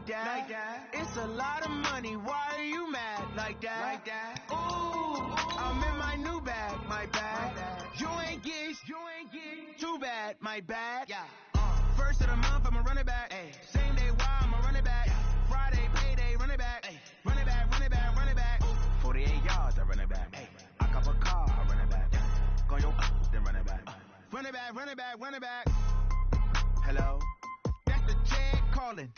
that. It's a lot of money. Why are you mad like that? Ooh, I'm in my new bag, my bad. You ain't get too bad, my bad. First of the month, I'ma run it back. Same day, why I'ma run it back. Friday, payday, run it back. Run it back, run it back, run it back. 48 yards, I run it back. I cop a car, I run it back. Go yo, then run it back. Run it back, run it back, run it back. Hello? That's the check calling.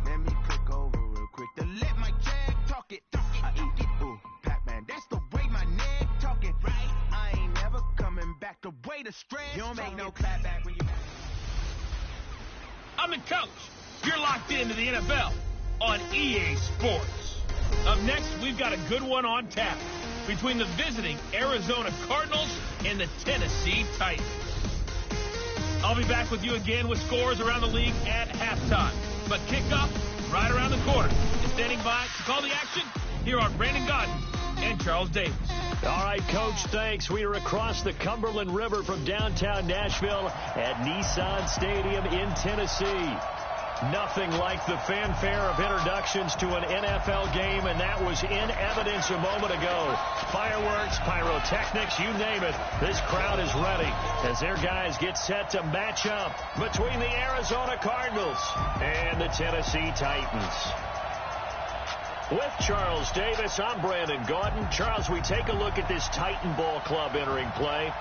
Let me click over real quick to let my check talk it. I eat it, ooh, Pac-Man. That's the way my neck talking. Right? I ain't never coming back. The way the stretch. You don't make no clap back when you. I'm the coach. You're locked into the NFL on EA Sports. Up next, we've got a good one on tap between the visiting Arizona Cardinals and the Tennessee Titans. I'll be back with you again with scores around the league at halftime. But kickoff right around the corner. And standing by to call the action, here are Brandon Godden and Charles Davis. All right, Coach, thanks. We are across the Cumberland River from downtown Nashville at Nissan Stadium in Tennessee. Nothing like the fanfare of introductions to an NFL game, and that was in evidence a moment ago. Fireworks, pyrotechnics, you name it. This crowd is ready as their guys get set to match up between the Arizona Cardinals and the Tennessee Titans. With Charles Davis, I'm Brandon Gaudin. Charles, we take a look at this Titan Ball Club entering play.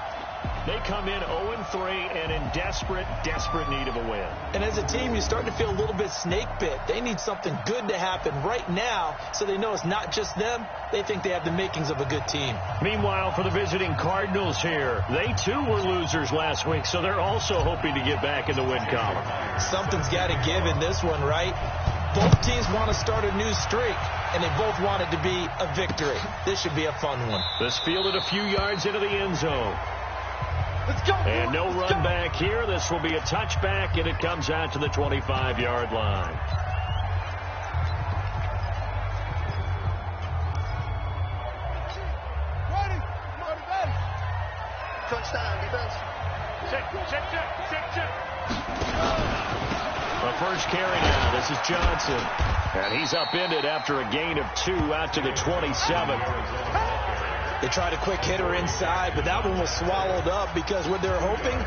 They come in 0-3 and in desperate need of a win. And as a team, you start to feel a little bit snake bit. They need something good to happen right now so they know it's not just them. They think they have the makings of a good team. Meanwhile, for the visiting Cardinals here, they too were losers last week, so they're also hoping to get back in the win column. Something's got to give in this one, right? Both teams want to start a new streak, and they both want it to be a victory. This should be a fun one. This fielded a few yards into the end zone. Let's go. And no run back here. This will be a touchback, and it comes out to the 25-yard line. Touchdown, defense. Check. The first carry now. This is Johnson. And he's upended after a gain of 2 out to the 27. They tried a quick hitter inside, but that one was swallowed up because what they're hoping,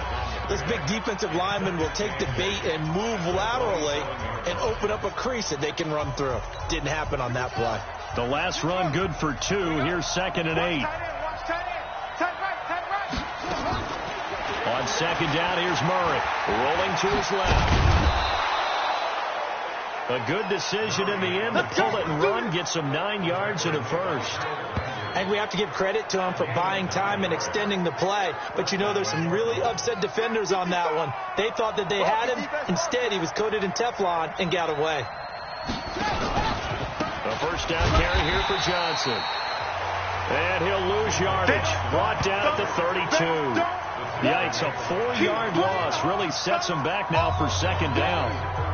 this big defensive lineman will take the bait and move laterally and open up a crease that they can run through. Didn't happen on that play. The last run good for 2. Here's 2nd and 8. On 2nd down, here's Murray. Rolling to his left. A good decision in the end to pull it and run, get some 9 yards and a first. And we have to give credit to him for buying time and extending the play. But you know there's some really upset defenders on that one. They thought that they had him. Instead, he was coated in Teflon and got away. A first down carry here for Johnson. And he'll lose yardage. Brought down at the 32. Yikes, a 4-yard loss really sets him back now for 2nd down.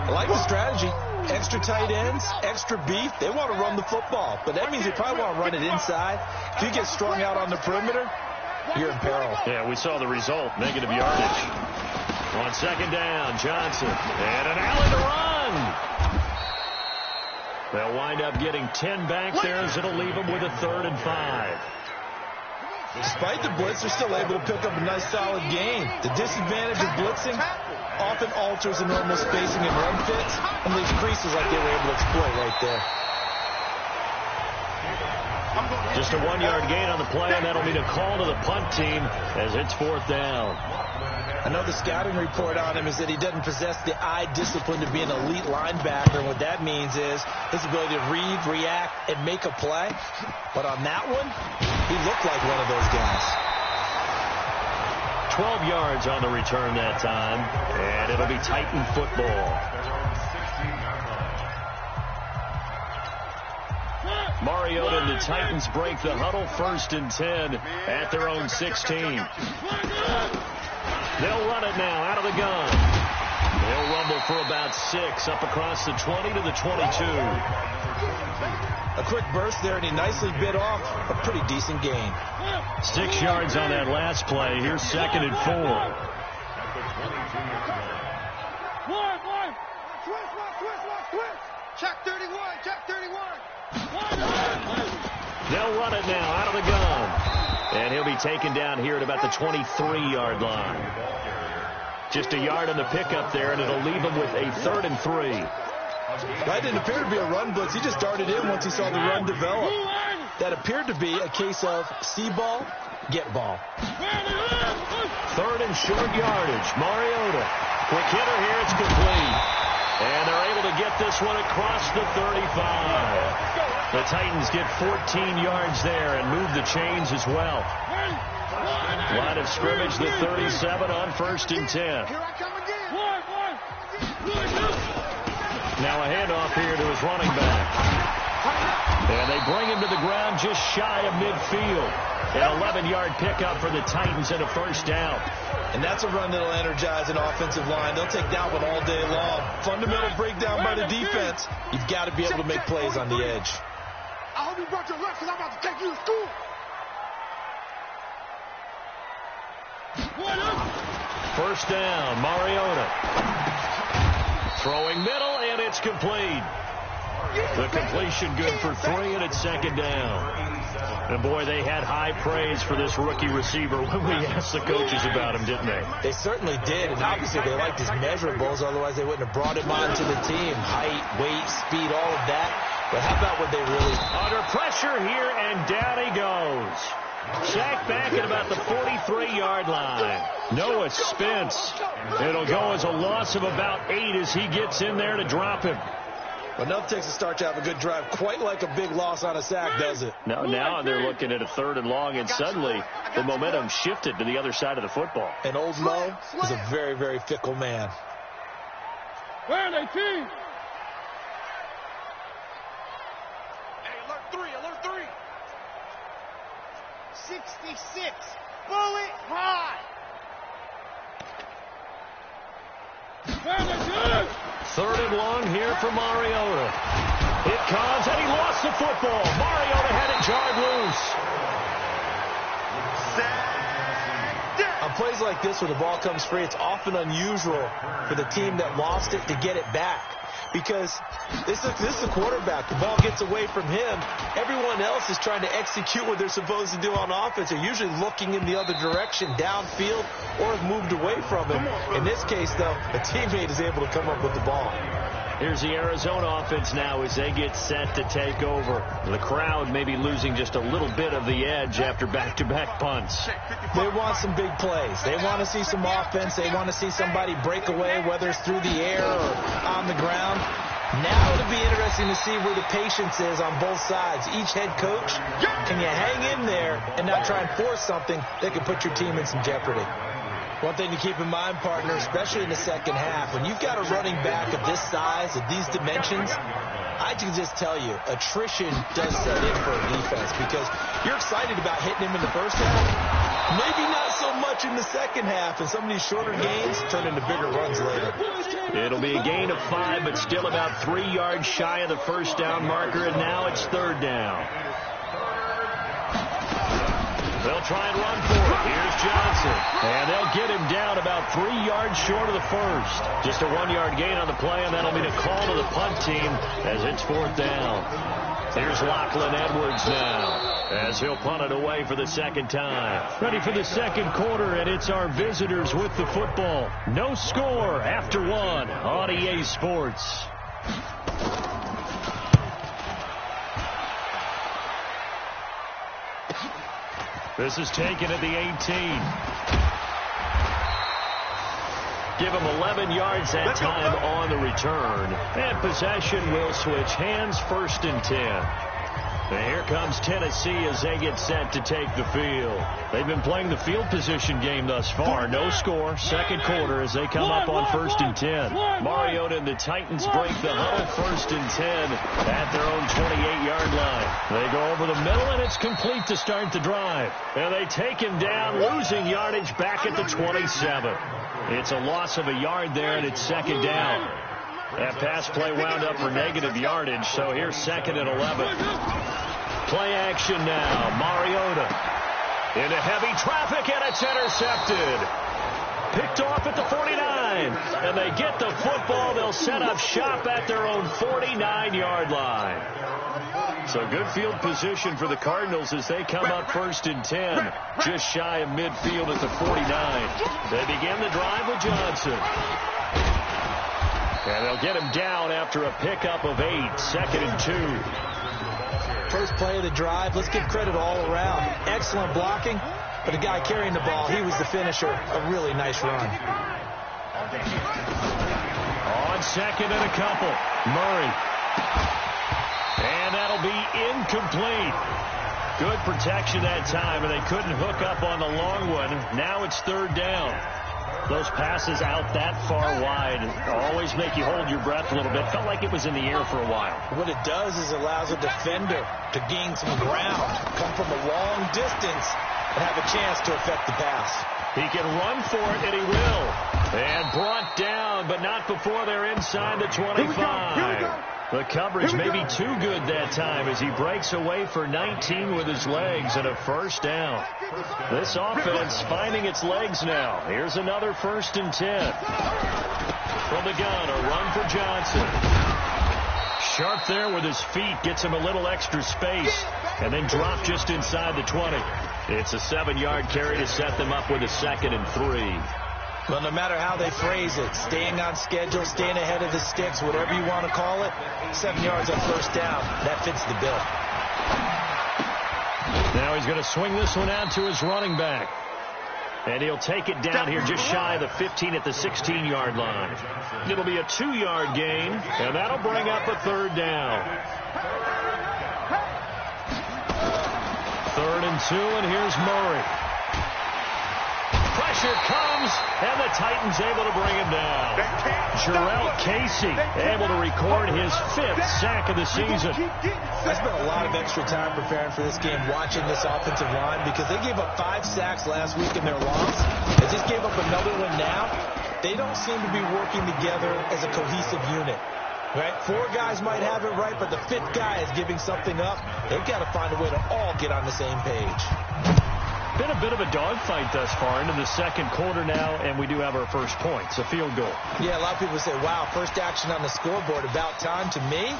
I like the strategy. Extra tight ends, extra beef. They want to run the football, but that means they probably want to run it inside. If you get strung out on the perimeter, you're in peril. Yeah, we saw the result, negative yardage. On 2nd down, Johnson. And an alley to run. They'll wind up getting 10 back there as it'll leave them with a 3rd and 5. Despite the blitz, they're still able to pick up a nice solid gain. The disadvantage of blitzing often alters the normal spacing and run fits and leaves creases like they were able to exploit right there. Just a 1-yard gain on the play, and that'll be the call to the punt team as it's 4th down. I know the scouting report on him is that he doesn't possess the eye discipline to be an elite linebacker. And what that means is his ability to read, react, and make a play. But on that one, he looked like one of those guys. 12 yards on the return that time, and it'll be Titan football. Mariota and the Titans break the huddle, 1st and 10 at their own 16. They'll run it now out of the gun. They'll rumble for about 6 up across the 20 to the 22. A quick burst there, and he nicely bit off a pretty decent gain. 6 yards on that last play. Here's 2nd and 4. Check 31, check 31. They'll run it now out of the gun. And he'll be taken down here at about the 23-yard line. Just a yard on the pickup there, and it'll leave him with a 3rd and 3. That didn't appear to be a run blitz. He just darted in once he saw the run develop. That appeared to be a case of see ball, get ball. 3rd and short yardage. Mariota. Quick hitter here. It's complete. And they're able to get this one across the 35. The Titans get 14 yards there and move the chains as well. Line of scrimmage, the 37 on 1st and 10. Here I come again. Now a handoff here to his running back. And they bring him to the ground just shy of midfield. An 11-yard pickup for the Titans and a 1st down. And that's a run that'll energize an offensive line. They'll take that one all day long. Fundamental breakdown by the defense. You've got to be able to make plays on the edge. I hope you brought your lunch because I'm about to take you to school. 1st down, Mariota. Throwing middle, and it's complete. The completion good for 3, and it's 2nd down. And, boy, they had high praise for this rookie receiver when we asked the coaches about him, didn't they? They certainly did, and obviously they liked his measurables. Otherwise, they wouldn't have brought him onto the team. Height, weight, speed, all of that. But how about what they really... Under pressure here, and down he goes. Sacked back at about the 43-yard line. Noah Spence. It'll go as a loss of about 8 as he gets in there to drop him. But enough takes a start to have a good drive. Quite like a big loss on a sack, does it? No, now they're looking at a 3rd and long, and suddenly the momentum shifted to the other side of the football. And Old Mo is a very, very fickle man. Where are they, team? Hey, alert 3. 66. Bullet high. Where are they, good? 3rd and long here for Mariota. It comes, and he lost the football. Mariota had it jarred loose. On plays like this where the ball comes free, it's often unusual for the team that lost it to get it back. Because this is the quarterback. The ball gets away from him. Everyone else is trying to execute what they're supposed to do on offense. They're usually looking in the other direction, downfield, or have moved away from him. In this case, though, a teammate is able to come up with the ball. Here's the Arizona offense now as they get set to take over. The crowd may be losing just a little bit of the edge after back-to-back punts. They want some big plays. They want to see some offense. They want to see somebody break away, whether it's through the air or on the ground. Now it'll be interesting to see where the patience is on both sides. Each head coach, can you hang in there and not try and force something that could put your team in some jeopardy? One thing to keep in mind, partner, especially in the second half, when you've got a running back of this size, of these dimensions, I can just tell you, attrition does set in for a defense because you're excited about hitting him in the first half. Maybe not so much in the second half, and some of these shorter gains turn into bigger runs later. It'll be a gain of 5, but still about 3 yards shy of the 1st down marker, and now it's 3rd down. They'll try and run for it. Here's Johnson. And they'll get him down about 3 yards short of the 1st. Just a 1-yard gain on the play, and that'll be the call to the punt team as it's 4th down. Here's Lachlan Edwards now as he'll punt it away for the 2nd time. Ready for the 2nd quarter, and it's our visitors with the football. No score after 1 on EA Sports. This is taken at the 18. Give him 11 yards that time on the return. And possession will switch hands, 1st and 10. And here comes Tennessee as they get set to take the field. They've been playing the field position game thus far. No score, 2nd quarter as they come up on 1st and 10. Mariota and the Titans break the huddle, 1st and 10 at their own 28-yard line. They go over the middle, and it's complete to start the drive. And they take him down, losing yardage back at the 27. It's a loss of a yard there, and it's 2nd down. That pass play wound up for negative yardage, so here's 2nd and 11. Play action now. Mariota into heavy traffic, and it's intercepted. Picked off at the 49. And they get the football. They'll set up shop at their own 49-yard line. So good field position for the Cardinals as they come up 1st and 10, just shy of midfield at the 49. They begin the drive with Johnson. And they'll get him down after a pickup of 8, 2nd and 2. First play of the drive, let's give credit all around. Excellent blocking, but the guy carrying the ball, he was the finisher. A really nice run. On 2nd and a couple, Murray. And that'll be incomplete. Good protection that time, and they couldn't hook up on the long one. Now it's 3rd down. Those passes out that far wide always make you hold your breath a little bit. Felt like it was in the air for a while. What it does is allows a defender to gain some ground, come from a long distance, and have a chance to affect the pass. He can run for it, and he will. And brought down, but not before they're inside the 25. The coverage may be too good that time as he breaks away for 19 with his legs and a 1st down. This offense finding its legs now. Here's another 1st and 10. From the gun, a run for Johnson. Sharp there with his feet, gets him a little extra space, and then drop just inside the 20. It's a 7-yard carry to set them up with a 2nd and 3. Well, no matter how they phrase it, staying on schedule, staying ahead of the sticks, whatever you want to call it, 7 yards on 1st down, that fits the bill. Now he's going to swing this one out to his running back. And he'll take it down here just shy of the 15 at the 16-yard line. It'll be a 2-yard gain, and that'll bring up a 3rd down. 3rd and 2, and here's Murray. Pressure comes, and the Titans able to bring him down. Jarrell Casey able to record his 5th sack of the season. I spent a lot of extra time preparing for this game, watching this offensive line, because they gave up 5 sacks last week in their loss. They just gave up another one now. They don't seem to be working together as a cohesive unit. Right? 4 guys might have it right, but the 5th guy is giving something up. They've got to find a way to all get on the same page. Been a bit of a dogfight thus far into the 2nd quarter now, and we do have our first points, a field goal. Yeah, a lot of people say, wow, first action on the scoreboard, about time. To me,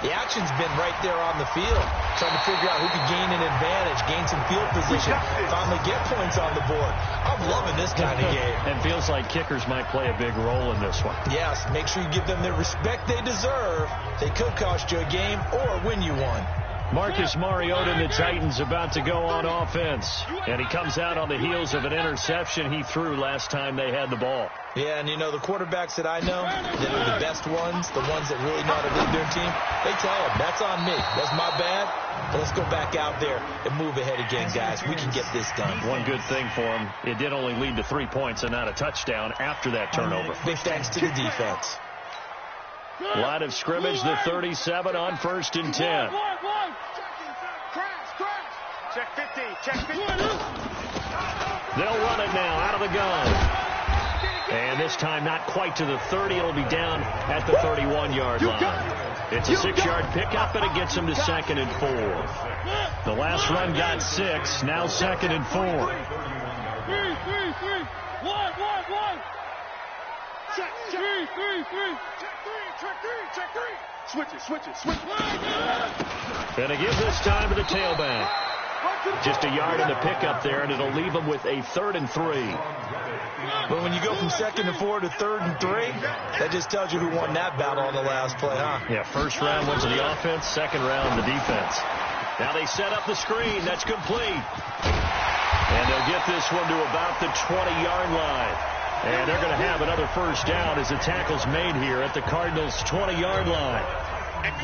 the action's been right there on the field, trying to figure out who can gain an advantage, gain some field position, finally get points on the board. I'm loving this kind of game. And feels like kickers might play a big role in this one. Yes, make sure you give them the respect they deserve. They could cost you a game or win you one. Marcus Mariota and the Titans about to go on offense. And he comes out on the heels of an interception he threw last time they had the ball. Yeah, and you know, the quarterbacks that I know that are the best ones, the ones that really know how to lead their team, they tell them, that's on me. That's my bad. But let's go back out there and move ahead again, guys. We can get this done. One good thing for him, it did only lead to 3 points and not a touchdown after that turnover. Big thanks to the defense. Line of scrimmage, the 37 on 1st and 10. Check 50. Check 50. They'll run it now out of the gun. And this time not quite to the 30. It'll be down at the 31-yard line. It's a 6-yard pickup, and it gets them to 2nd and 4. The last run got 6. Now 2nd and 4. 3. 1. Check 3. Check 3. Switch it. And they give this time to the tailback. Just a yard in the pickup there, and it'll leave them with a 3rd and 3. But when you go from 2nd and 4 to 3rd and 3, that just tells you who won that battle on the last play, huh? Yeah, first round went to the offense, second round the defense. Now they set up the screen. That's complete. And they'll get this one to about the 20-yard line. And they're going to have another first down as the tackle's made here at the Cardinals' 20-yard line.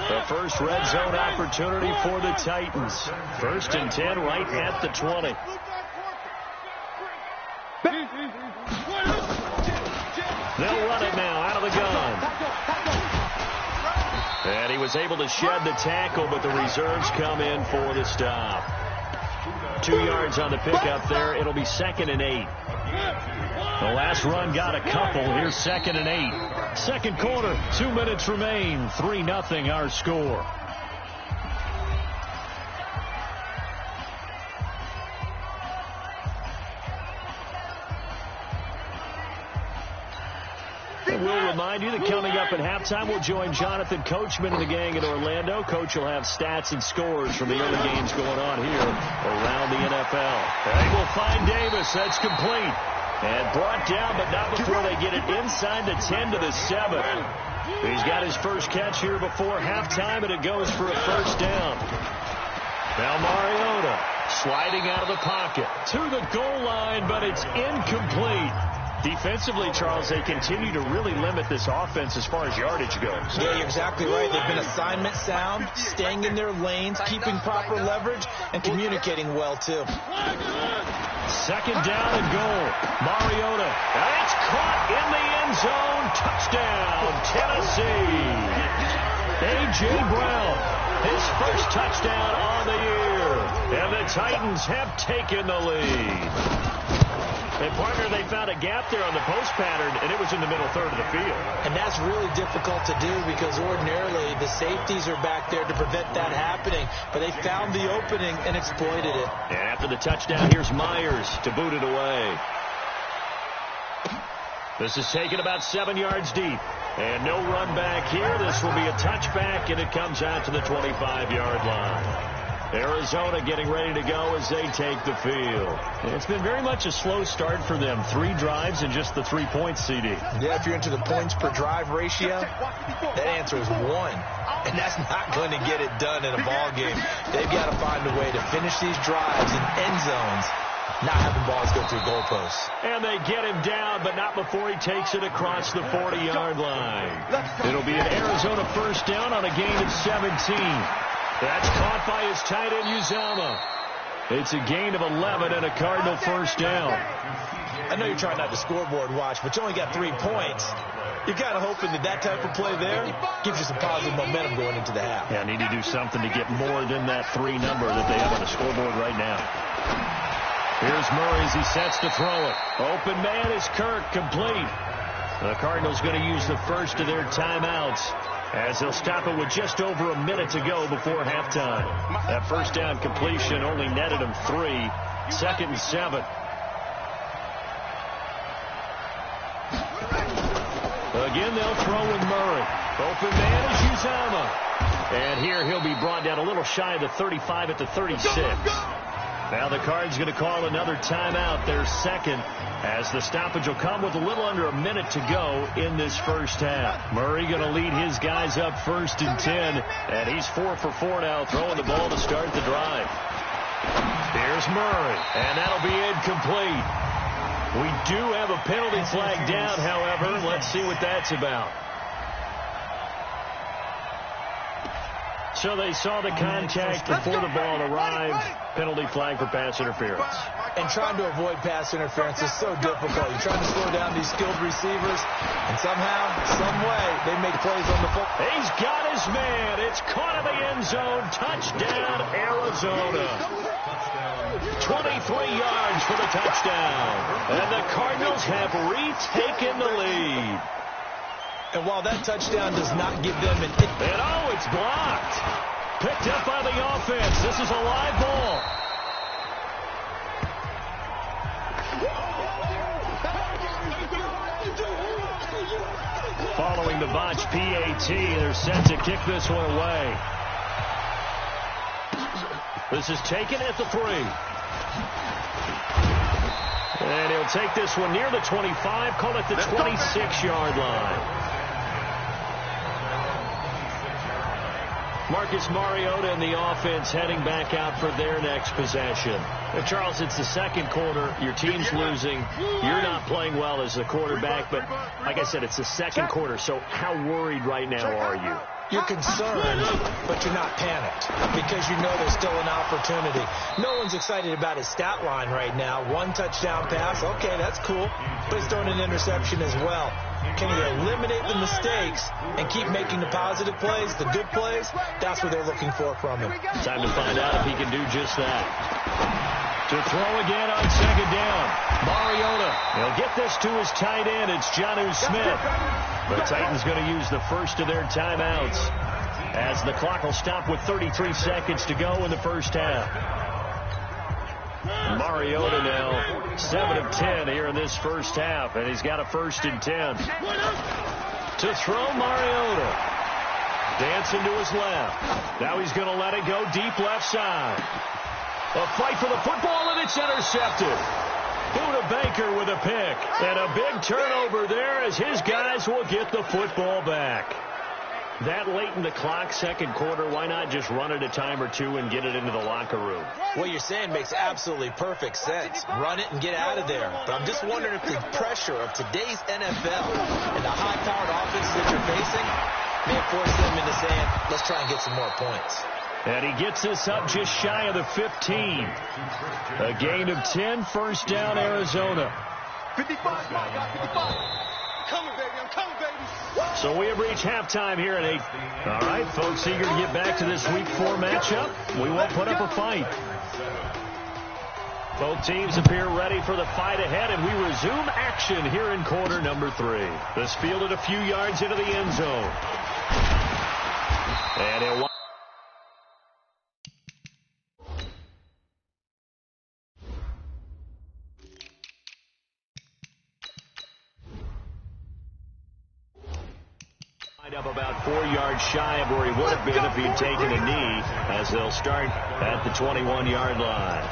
The first red zone opportunity for the Titans. 1st and 10 right at the 20. They'll run it now out of the gun. And he was able to shed the tackle, but the reserves come in for the stop. 2 yards on the pickup there. It'll be 2nd and 8. The last run got a couple. Here's 2nd and 8. 2nd quarter, 2 minutes remain. 3-0 our score. And we'll remind you that coming up at halftime, we'll join Jonathan Coachman and the gang in Orlando. Coach will have stats and scores from the early games going on here around the NFL. They will find Davis. That's complete. And brought down, but not before they get it inside the 10 to the 7. He's got his first catch here before halftime, and it goes for a first down. Now Mariota sliding out of the pocket to the goal line, but it's incomplete. Defensively, Charles, they continue to really limit this offense as far as yardage goes. Yeah, you're exactly right. They've been assignment sound, staying in their lanes, keeping proper leverage, and communicating well, too. Second down and goal. Mariota. And it's caught in the end zone. Touchdown, Tennessee. A.J. Brown, his first touchdown on the year. And the Titans have taken the lead. And, partner, they found a gap there on the post pattern, and it was in the middle third of the field. And that's really difficult to do because ordinarily the safeties are back there to prevent that happening. But they found the opening and exploited it. And after the touchdown, here's Myers to boot it away. This is taken about 7 yards deep. And no run back here. This will be a touchback, and it comes out to the 25-yard line. Arizona getting ready to go as they take the field. It's been very much a slow start for them. 3 drives and just the 3 points, CD. Yeah, if you're into the points per drive ratio, that answer is 1. And that's not going to get it done in a ball game. They've got to find a way to finish these drives in end zones, not having balls go through goalposts. And they get him down, but not before he takes it across the 40-yard line. It'll be an Arizona first down on a gain of 17. That's caught by his tight end, Uzama. It's a gain of 11 and a Cardinal first down. I know you're trying not to scoreboard watch, but you only got 3 points. You're kind of hoping that type of play there gives you some positive momentum going into the half. Yeah, need to do something to get more than that 3 number that they have on the scoreboard right now. Here's Murray as he sets to throw it. Open man is Kirk, complete. The Cardinals going to use the first of their timeouts, as they'll stop it with just over a minute to go before halftime. That first down completion only netted them 3. 2nd and 7. Again, they'll throw with Murray. Open man is Uzama. And here he'll be brought down a little shy of the 35 at the 36. Now the Cards going to call another timeout, their second, as the stoppage will come with a little under a minute to go in this first half. Murray going to lead his guys up 1st and 10, and he's 4 for 4 now, throwing the ball to start the drive. Here's Murray, and that'll be incomplete. We do have a penalty flag down, however. Let's see what that's about. So they saw the contact before the ball arrived. Penalty flag for pass interference. And trying to avoid pass interference is so difficult. You're trying to slow down these skilled receivers, and somehow, some way, they make plays on the football. He's got his man. It's caught in the end zone. Touchdown, Arizona. 23 yards for the touchdown. And the Cardinals have retaken the lead. And while that touchdown does not give them an... And oh, it's blocked. Picked up by the offense. This is a live ball. Following the botched PAT, they're set to kick this one away. This is taken at the 3. And he'll take this one near the 25, call it the 26-yard line. Marcus Mariota and the offense heading back out for their next possession. If Charles, it's the second quarter. Your team's losing. You're not playing well as a quarterback, but like I said, it's the second quarter. So how worried right now are you? You're concerned, but you're not panicked because you know there's still an opportunity. No one's excited about his stat line right now. 1 touchdown pass. Okay, that's cool. But he's throwing an interception as well. Can he eliminate the mistakes and keep making the positive plays, the good plays? That's what they're looking for from him. Time to find out if he can do just that. To throw again on second down. Mariota. He'll get this to his tight end. It's Jonnu Smith. The Titans going to use the first of their timeouts as the clock will stop with 33 seconds to go in the first half. Mariota now 7 of 10 here in this first half, and he's got a 1st and 10. To throw, Mariota. Dancing to his left. Now he's going to let it go deep left side. A fight for the football, and it's intercepted. Buda Baker with a pick. And a big turnover there as his guys will get the football back. That late in the clock, second quarter, why not just run it a time or two and get it into the locker room? What you're saying makes absolutely perfect sense. Run it and get out of there. But I'm just wondering if the pressure of today's NFL and the high-powered offense that you're facing may force them into saying, let's try and get some more points. And he gets this up just shy of the 15. A gain of 10, first down, Arizona. 55, 55. Coming, baby, I'm coming, baby. So we have reached halftime here at 8. All right, folks, eager to get back to this Week 4 matchup. We won't put up a fight. Both teams appear ready for the fight ahead, and we resume action here in quarter number 3. This fielded a few yards into the end zone. And he'll up about 4 yards shy of where he would have been if he'd taken a knee, as they'll start at the 21-yard line.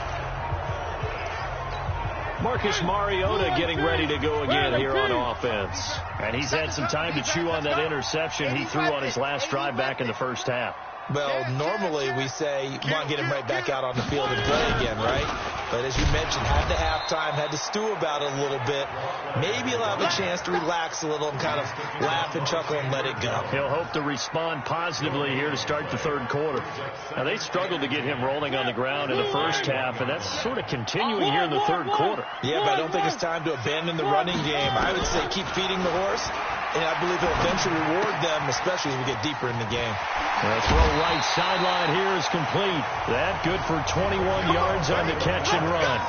Marcus Mariota getting ready to go again here on offense. And he's had some time to chew on that interception he threw on his last drive back in the first half. Well, normally we say you want to get him right back out on the field and play again, right? But as you mentioned, had the halftime, had to stew about it a little bit. Maybe he'll have a chance to relax a little and kind of laugh and chuckle and let it go. He'll hope to respond positively here to start the third quarter. Now, they struggled to get him rolling on the ground in the first half, and that's sort of continuing here in the third quarter. Yeah, but I don't think it's time to abandon the running game. I would say keep feeding the horse, and I believe he'll eventually reward them, especially as we get deeper in the game. The throw right sideline here is complete. That good for 21 yards on the catch and run.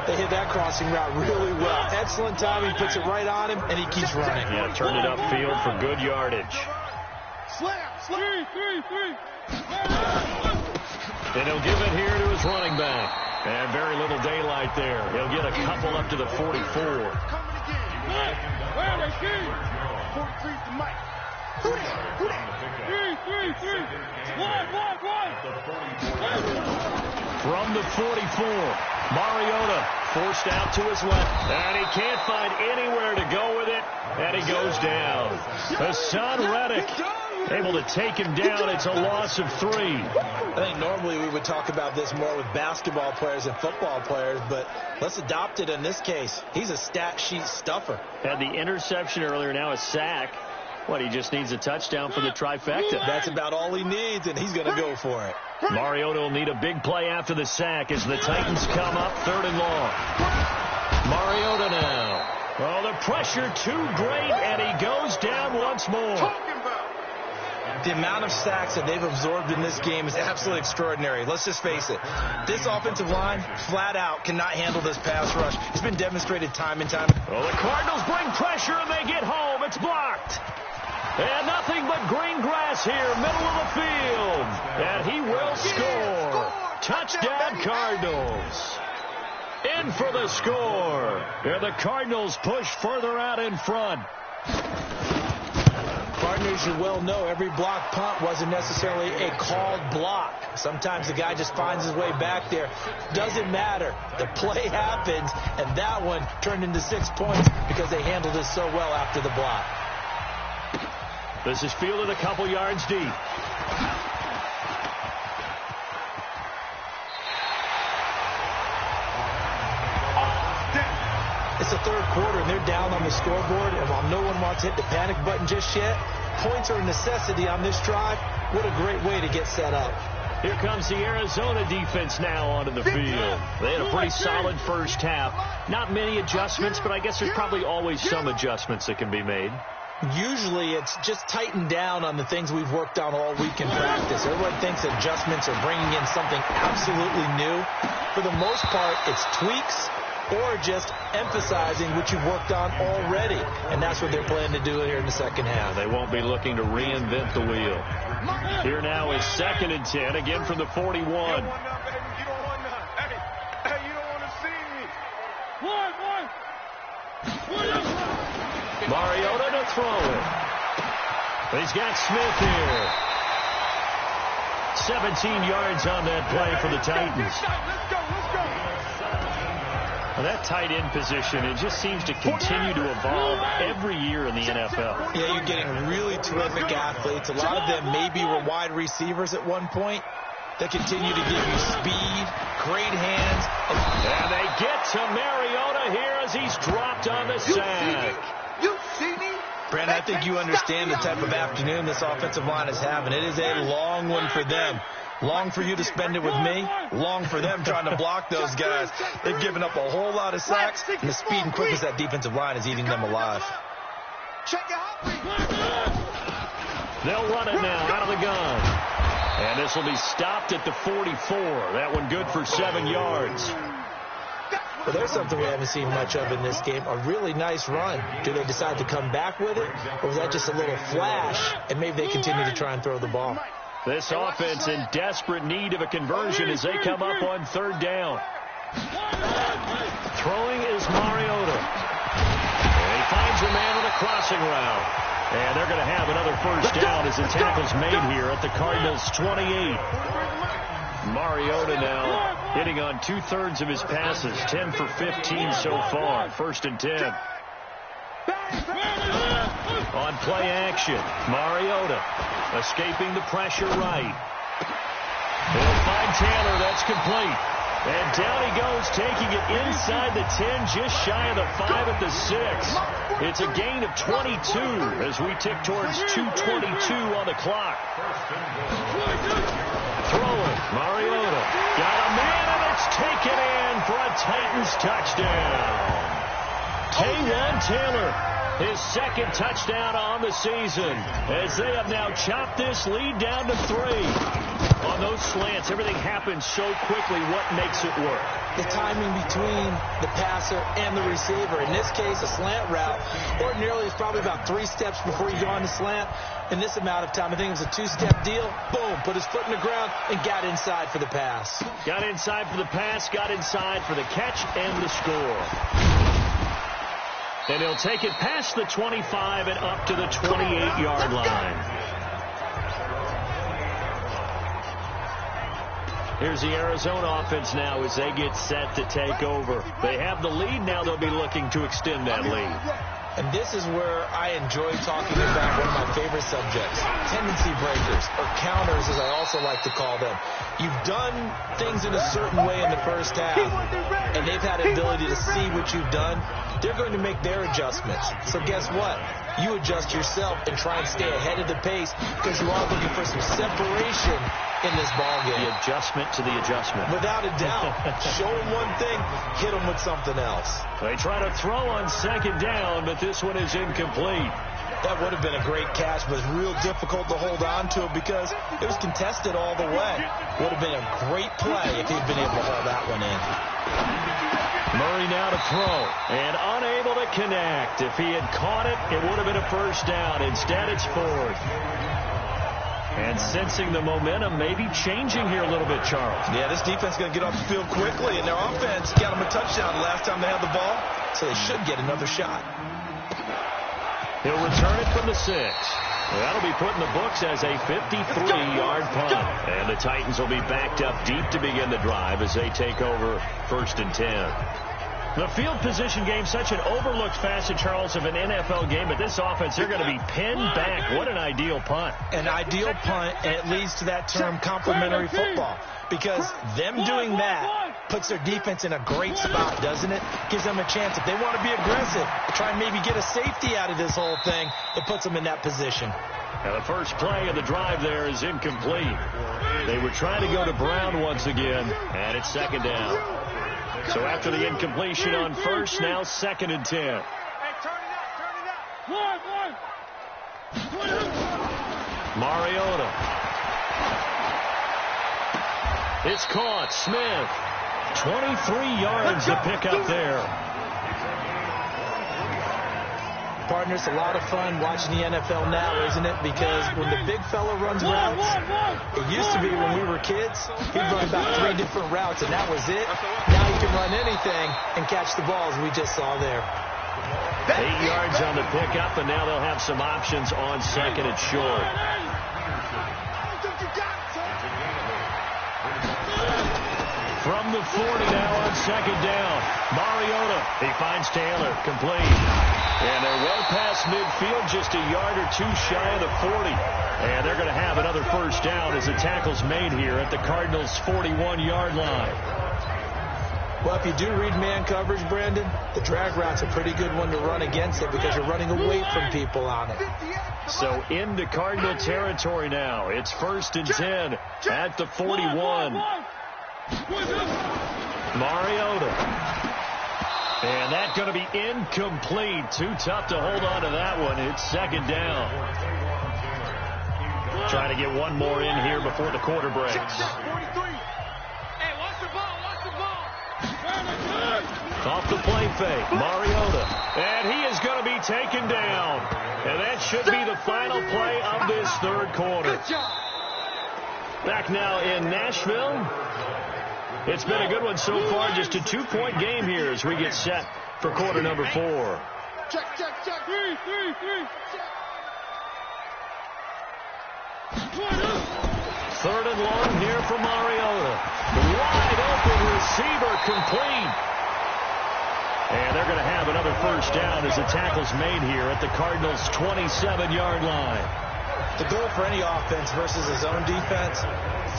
They hit that crossing route really well. Excellent timing, puts it right on him, and he keeps running. Yeah, turned it upfield for good yardage. Slam. And he'll give it here to his running back. And very little daylight there. He'll get a couple up to the 44. Coming again. 43's the mic. Who that? 1. From the 44, Mariota forced out to his left, and he can't find anywhere to go with it, and he goes down. Hassan Reddick able to take him down. It's a loss of 3. I think normally we would talk about this more with basketball players and football players, but let's adopt it in this case. He's a stat sheet stuffer. Had the interception earlier, now a sack. What, he just needs a touchdown for the trifecta. That's about all he needs, and he's going to go for it. Mariota will need a big play after the sack as the Titans come up 3rd and long. Mariota now. Oh, the pressure too great, and he goes down once more. The amount of sacks that they've absorbed in this game is absolutely extraordinary. Let's just face it. This offensive line, flat out, cannot handle this pass rush. It's been demonstrated time and time. Well, the Cardinals bring pressure, and they get home. It's blocked. And nothing but green grass here, middle of the field. And he will score. Touchdown, Cardinals. In for the score. And the Cardinals push further out in front. Partners, you well know, every block punt wasn't necessarily a called block. Sometimes the guy just finds his way back there. Doesn't matter. The play happens, and that one turned into 6 points because they handled it so well after the block. This is fielded a couple yards deep. It's the third quarter, and they're down on the scoreboard, and while no one wants to hit the panic button just yet, points are a necessity on this drive. What a great way to get set up. Here comes the Arizona defense now onto the field. They had a pretty solid first half. Not many adjustments, but I guess there's probably always some adjustments that can be made. Usually it's just tightened down on the things we've worked on all week in practice. Everyone thinks adjustments are bringing in something absolutely new. For the most part, it's tweaks or just emphasizing what you've worked on already. And that's what they're planning to do here in the second half. They won't be looking to reinvent the wheel. Here now is 2nd and 10, again from the 41. Mariota to throw it. He's got Smith here. 17 yards on that play for the Titans. Let's go. Well, that tight end position, it just seems to continue to evolve every year in the NFL. Yeah, you're getting really terrific athletes. A lot of them maybe were wide receivers at one point. They continue to give you speed, great hands. And they get to Mariota here as he's dropped on the sack. You see me? Brandon, I think you understand the type of afternoon this offensive line is having. It is a long one for them. Long for you to spend it with me. Long for them trying to block those guys. They've given up a whole lot of sacks, and the speed and quickness of that defensive line is eating them alive. They'll run it now out of the gun. And this will be stopped at the 44. That one good for 7 yards. But there's something we haven't seen much of in this game, a really nice run. Do they decide to come back with it, or was that just a little flash, and maybe they continue to try and throw the ball? This offense in desperate need of a conversion as they come up on 3rd down. Throwing is Mariota. And he finds a man on a crossing route. And they're going to have another 1st down as the tackle's made here at the Cardinals' 28. Mariota now hitting on 2/3 of his passes, 10 for 15 so far. 1st and 10. On play action, Mariota escaping the pressure right. They'll find Taylor. That's complete. And down he goes, taking it inside the 10, just shy of the 5 at the 6. It's a gain of 22 as we tick towards 2:22 on the clock. Throwing, Mariota. Got a man, and it's taken in for a Titans touchdown. K1 Taylor, his 2nd touchdown on the season, as they have now chopped this lead down to 3. On those slants, everything happens so quickly. What makes it work? The timing between the passer and the receiver. In this case, a slant route. Ordinarily, it's probably about 3 steps before you go on the slant. In this amount of time, I think it was a 2-step deal. Boom, put his foot in the ground and got inside for the pass. Got inside for the pass, got inside for the catch and the score. And he'll take it past the 25 and up to the 28-yard line. Here's the Arizona offense now as they get set to take over. They have the lead. Now they'll be looking to extend that lead. And this is where I enjoy talking about one of my favorite subjects, tendency breakers, or counters as I also like to call them. You've done things in a certain way in the first half, and they've had the ability to see what you've done. They're going to make their adjustments. So guess what? You adjust yourself and try and stay ahead of the pace because you are looking for some separation in this ball game. The adjustment to the adjustment. Without a doubt. Show them one thing, hit them with something else. They try to throw on 2nd down, but this one is incomplete. That would have been a great catch, but it's real difficult to hold on to because it was contested all the way. Would have been a great play if he'd been able to haul that one in. Murray now to throw, and unable to connect. If he had caught it, it would have been a 1st down. Instead, it's 4th. And sensing the momentum maybe changing here a little bit, Charles. Yeah, this defense is going to get off the field quickly, and their offense got them a touchdown the last time they had the ball, so they should get another shot. He'll return it from the 6. That'll be put in the books as a 53-yard punt. And the Titans will be backed up deep to begin the drive as they take over 1st and 10. The field position game, such an overlooked facet, Charles, of an NFL game, but this offense, they're going to be pinned back. What an ideal punt. An ideal punt, and it leads to that term complementary football, because them doing that puts their defense in a great spot, doesn't it? Gives them a chance. If they want to be aggressive, try and maybe get a safety out of this whole thing, it puts them in that position. Now the first play of the drive there is incomplete. They were trying to go to Brown once again, and it's 2nd down. So after the incompletion on 1st, now 2nd and 10. Hey, turn it out. Mariota. It's caught. Smith. 23 yards to pick up there. Partner, it's a lot of fun watching the NFL now, isn't it? Because when the big fella runs routes, it used to be when we were kids, he'd run about 3 different routes, and that was it. Now he can run anything and catch the balls we just saw there. 8 yards on the pickup, and now they'll have some options on second and short. From the 40 now on second down. Mariota, he finds Taylor, complete. And they're well past midfield, just a yard or 2 shy of the 40. And they're going to have another first down as the tackle's made here at the Cardinals' 41-yard line. Well, if you do read man coverage, Brandon, the drag route's a pretty good one to run against it because you're running away from people on it. So into Cardinal territory now. It's 1st and 10 at the 41. Mariota. And that's going to be incomplete. Too tough to hold on to that one. It's second down. Trying to get one more in here before the quarter breaks. Off the play fake, Mariota. And he is going to be taken down. And that should be the final play of this third quarter. Back now in Nashville. It's been a good one so far. Just a 2-point game here as we get set for quarter number 4. Check. 3rd and long here for Mariota. Wide open receiver, complete. And they're going to have another first down as the tackle's made here at the Cardinals' 27-yard line. The goal for any offense versus a zone defense,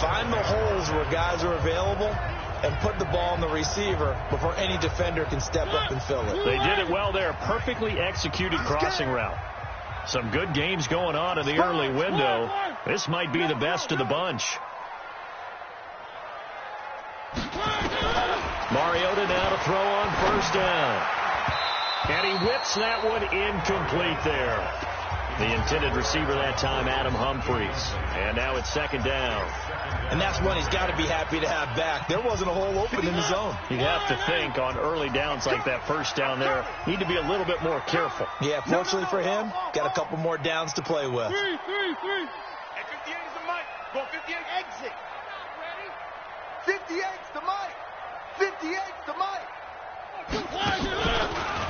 find the holes where guys are available and put the ball in the receiver before any defender can step up and fill it. They did it well there. Perfectly executed crossing route. Some good games going on in the early window. This might be the best of the bunch. Mariota now to throw on first down. And he whips that one incomplete there. The intended receiver that time, Adam Humphries. And now it's second down. And that's one he's got to be happy to have back. There wasn't a hole open in the zone. You'd have to think on early downs like that first down there, need to be a little bit more careful. Yeah, fortunately for him, got a couple more downs to play with. 58 is the mic. Go 58 exit. 58's the mic. 58's the mic.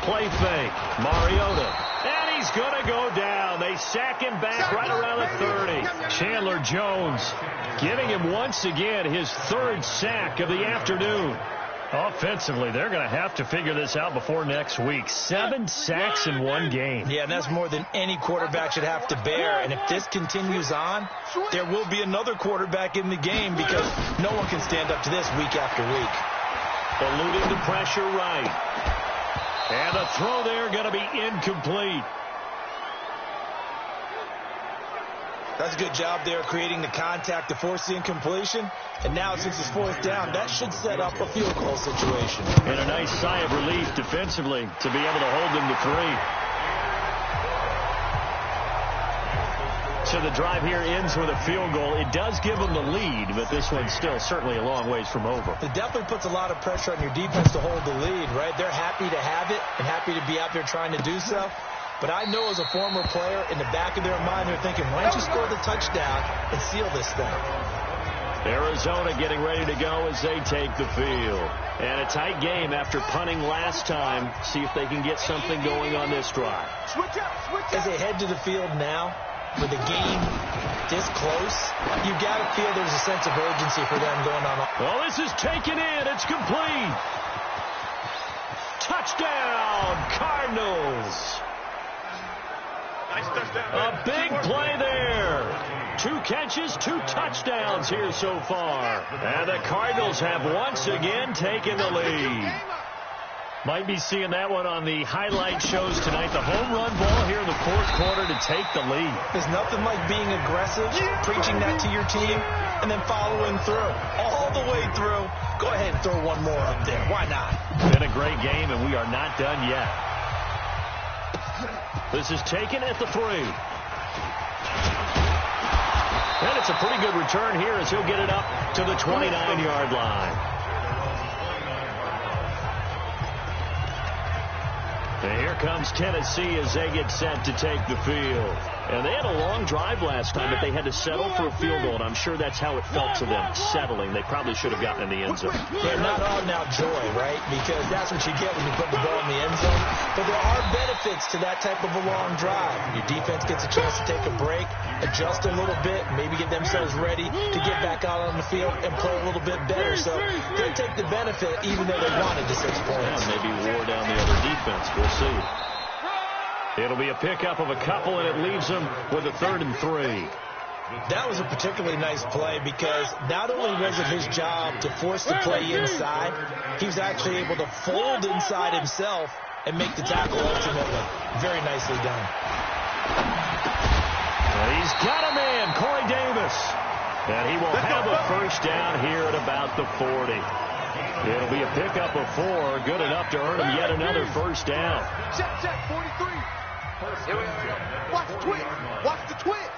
Play fake. Mariota. And he's going to go down. They sack him back right around the 30. Chandler Jones giving him once again his 3rd sack of the afternoon. Offensively, they're going to have to figure this out before next week. 7 sacks in one game. Yeah, and that's more than any quarterback should have to bear. And if this continues on, there will be another quarterback in the game because no one can stand up to this week after week. Eluding the pressure right. And the throw there going to be incomplete. That's a good job there creating the contact to force the incompletion. And now since it's 4th down, that should set up a field goal situation. And a nice sigh of relief defensively to be able to hold them to 3. So the drive here ends with a field goal. It does give them the lead, but this one's still certainly a long ways from over. It definitely puts a lot of pressure on your defense to hold the lead, right? They're happy to have it and happy to be out there trying to do so. But I know as a former player, in the back of their mind, they're thinking, why don't you score the touchdown and seal this thing? Arizona getting ready to go as they take the field. And a tight game after punting last time. See if they can get something going on this drive. As they head to the field now, with the game this close, you got to feel there's a sense of urgency for them going on. Well, this is taken in. It's complete. Touchdown, Cardinals. Nice touchdown. A big play there. 2 catches, 2 touchdowns here so far. And the Cardinals have once again taken the lead. Might be seeing that one on the highlight shows tonight. The home run ball here in the 4th quarter to take the lead. There's nothing like being aggressive, preaching that to your team, and then following through. All the way through. Go ahead and throw one more up there. Why not? Been a great game, and we are not done yet. This is taken at the 3. And it's a pretty good return here as he'll get it up to the 29-yard line. And here comes Tennessee as they get set to take the field. And they had a long drive last time, but they had to settle for a field goal, and I'm sure that's how it felt to them, settling. They probably should have gotten in the end zone. Yeah, not all now joy, right? Because that's what you get when you put the ball in the end zone. But there are benefits to that type of a long drive. Your defense gets a chance to take a break, adjust a little bit, maybe get themselves ready to get back out on the field and play a little bit better. So they'll take the benefit even though they wanted the 6 points. Yeah, maybe wore down the other defense. We'll see. It'll be a pickup of a couple, and it leaves them with a 3rd and 3. That was a particularly nice play because not only was it his job to force the play inside, he was actually able to fold inside himself and make the tackle ultimately. Very nicely done. And he's got a man, Corey Davis. And he will have a first down here at about the 40. It'll be a pickup of 4, good enough to earn him yet another first down. Check, 43. Here we are. Watch the twist. Watch the twist.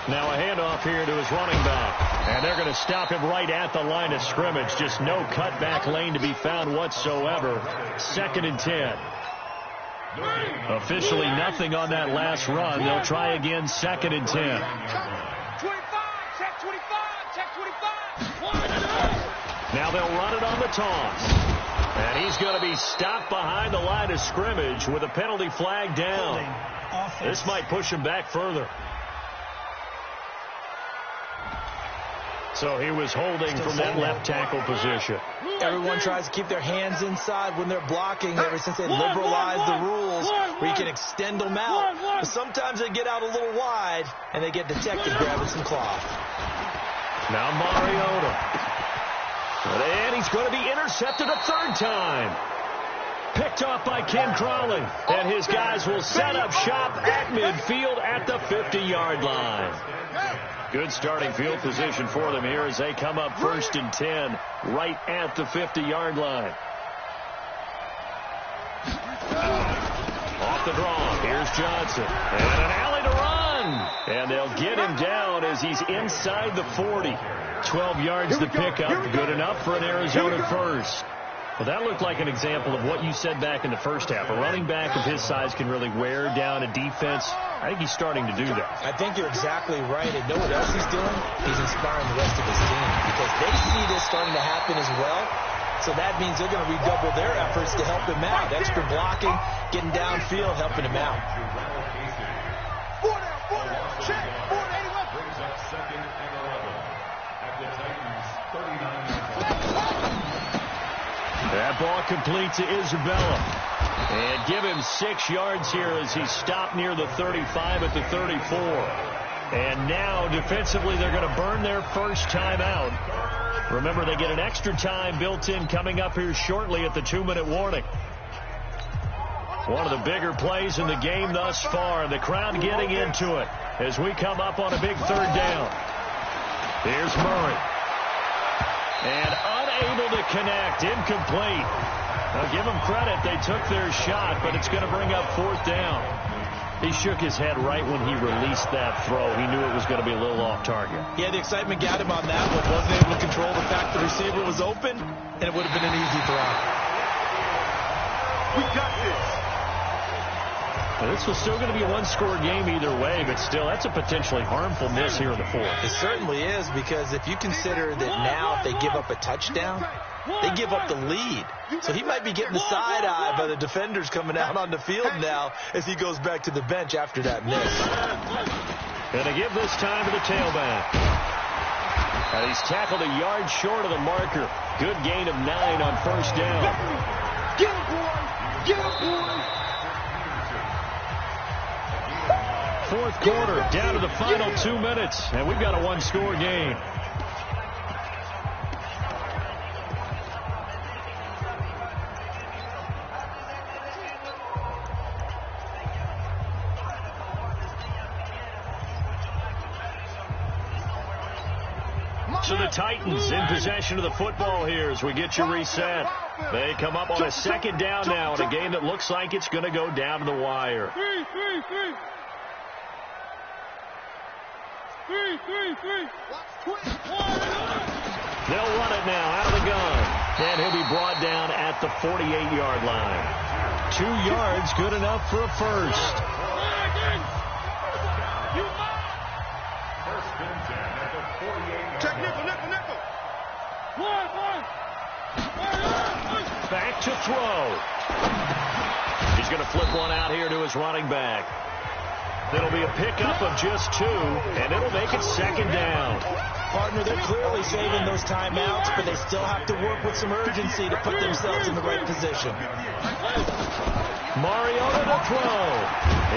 Now a handoff here to his running back. And they're going to stop him right at the line of scrimmage. Just no cutback lane to be found whatsoever. 2nd and 10. Officially nothing on that last run. They'll try again, 2nd and 10. 25. Check 25. Check 25. Now they'll run it on the toss. And he's going to be stopped behind the line of scrimmage with a penalty flag down. This might push him back further. So he was holding from that left tackle position. Everyone tries to keep their hands inside when they're blocking ever since they liberalized the rules where you can extend them out. But sometimes they get out a little wide and they get detected grabbing some cloth. Now Mariota. And he's going to be intercepted a 3rd time. Picked off by Ken Crawley. And his guys will set up shop at midfield at the 50-yard line. Good starting field position for them here as they come up 1st and 10 right at the 50-yard line. Off the draw. Here's Johnson. And an alley to run. And they'll get him down as he's inside the 40. 12 yards to pick up. Good enough for an Arizona first. Well, that looked like an example of what you said back in the first half. A running back of his size can really wear down a defense. I think he's starting to do that. I think you're exactly right. And know what else he's doing? He's inspiring the rest of his team because they see this starting to happen as well. So that means they're going to redouble their efforts to help him out. Extra blocking, getting downfield, helping him out. 4 down. Check. 481. Brings up 2nd and 11 at the Titans 39. That ball complete to Isabella. And give him 6 yards here as he's stopped near the 35 at the 34. And now defensively they're going to burn their first time out. Remember, they get an extra time built in coming up here shortly at the 2-minute warning. One of the bigger plays in the game thus far. The crowd getting into it as we come up on a big 3rd down. Here's Murray. And unable to connect. Incomplete. Now, give them credit. They took their shot, but it's going to bring up 4th down. He shook his head right when he released that throw. He knew it was going to be a little off target. Yeah, the excitement got him on that one. Wasn't able to control the fact the receiver was open, and it would have been an easy throw. We got this. Now, this was still going to be a 1-score game either way, but still, that's a potentially harmful miss here in the 4th. It certainly is, because if you consider that now if they give up a touchdown, they give up the lead. So he might be getting the side eye by the defenders coming out on the field now as he goes back to the bench after that miss. Going to give this time to the tailback. And he's tackled a yard short of the marker. Good gain of 9 on 1st down. Get him, boy. Get him, boy. 4th quarter, down to the final 2 minutes, and we've got a 1-score game. So the Titans in possession of the football here as we get you reset. They come up on a 2nd down now in a game that looks like it's going to go down to the wire. They'll run it now out of the gun. And he'll be brought down at the 48-yard line. 2 yards, good enough for a first. Check nickel. Back to throw. He's going to flip one out here to his running back. It'll be a pickup of just 2, and it'll make it second down. Partner, they're clearly saving those timeouts, but they still have to work with some urgency to put themselves in the right position. Mariota to throw.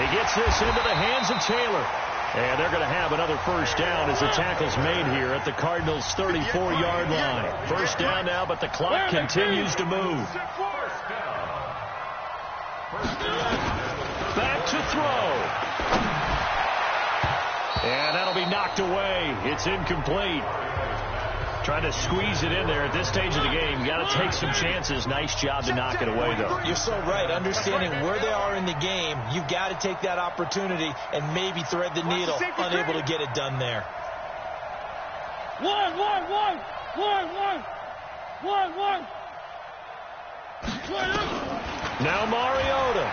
He gets this into the hands of Taylor. And they're going to have another first down as the tackle's made here at the Cardinals' 34-yard line. First down now, but the clock continues to move. Back to throw. And that'll be knocked away. It's incomplete. Trying to squeeze it in there at this stage of the game. You got to take some chances. Nice job to knock it away, though. You're so right. Understanding where they are in the game, you've got to take that opportunity and maybe thread the needle. Unable to get it done there. One. Now Mariota.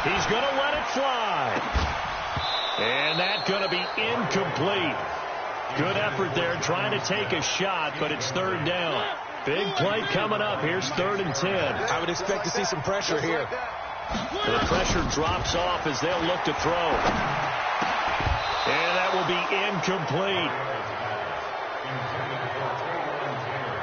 He's going to let it fly. And that's going to be incomplete. Good effort there trying to take a shot, but it's third down. Big play coming up. Here's 3rd and 10. I would expect to see some pressure here. The pressure drops off as they'll look to throw. And that will be incomplete.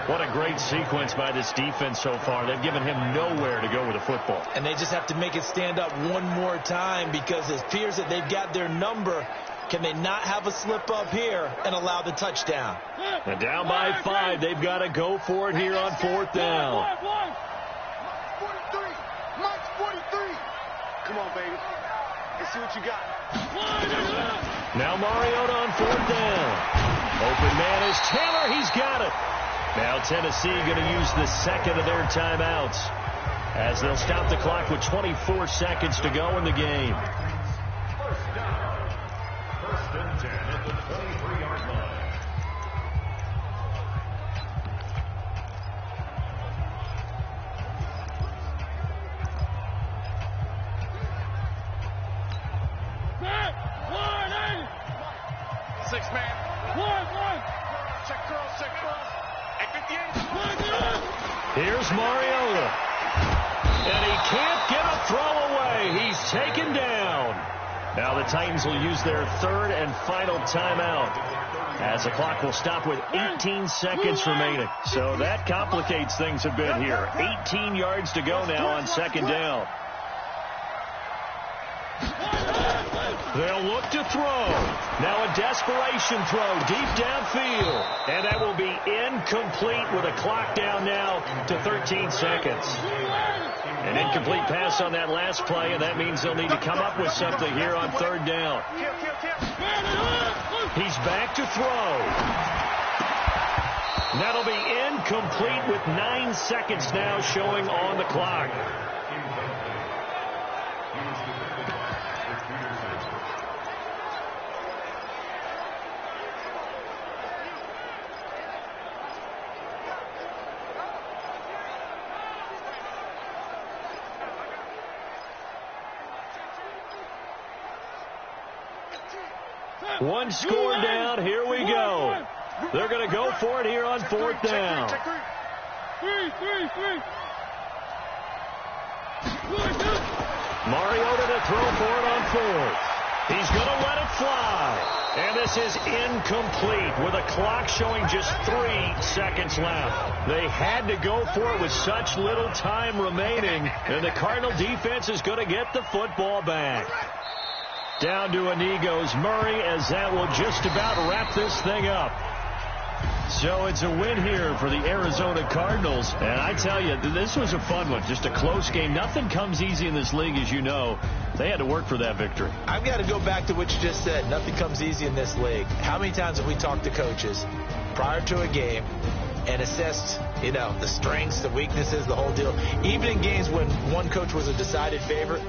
What a great sequence by this defense so far. They've given him nowhere to go with the football. And they just have to make it stand up one more time because it appears that they've got their number. Can they not have a slip up here and allow the touchdown? And down by 5. They've got to go for it here on 4th down. 43. Mike's 43. Come on, baby. Let's see what you got. Now Mariota on 4th down. Open man is Taylor. He's got it. Now Tennessee going to use the second of their timeouts as they'll stop the clock with 24 seconds to go in the game. First and 10 at the 23-yard line. Six man. Check cross. At 58. Here's Mariota. And he can't get a throw away. He's taken down. Now the Titans will use their 3rd and final timeout as the clock will stop with 18 seconds remaining. So that complicates things a bit here. 18 yards to go now on 2nd down. They'll look to throw. Now a desperation throw deep downfield. And that will be incomplete with a clock down now to 13 seconds. An incomplete pass on that last play, and that means they'll need to come up with something here on 3rd down. He's back to throw. That'll be incomplete with 9 seconds now showing on the clock. One score down. Here we go. They're going to go for it here on 4th down. Mariota to throw for it on 4th. He's going to let it fly. And this is incomplete with a clock showing just 3 seconds left. They had to go for it with such little time remaining. And the Cardinal defense is going to get the football back. Down to a knee goes Murray as that will just about wrap this thing up. So it's a win here for the Arizona Cardinals. And I tell you, this was a fun one. Just a close game. Nothing comes easy in this league, as you know. They had to work for that victory. I've got to go back to what you just said. Nothing comes easy in this league. How many times have we talked to coaches prior to a game and assessed, the strengths, the weaknesses, the whole deal? Even in games when one coach was a decided favorite,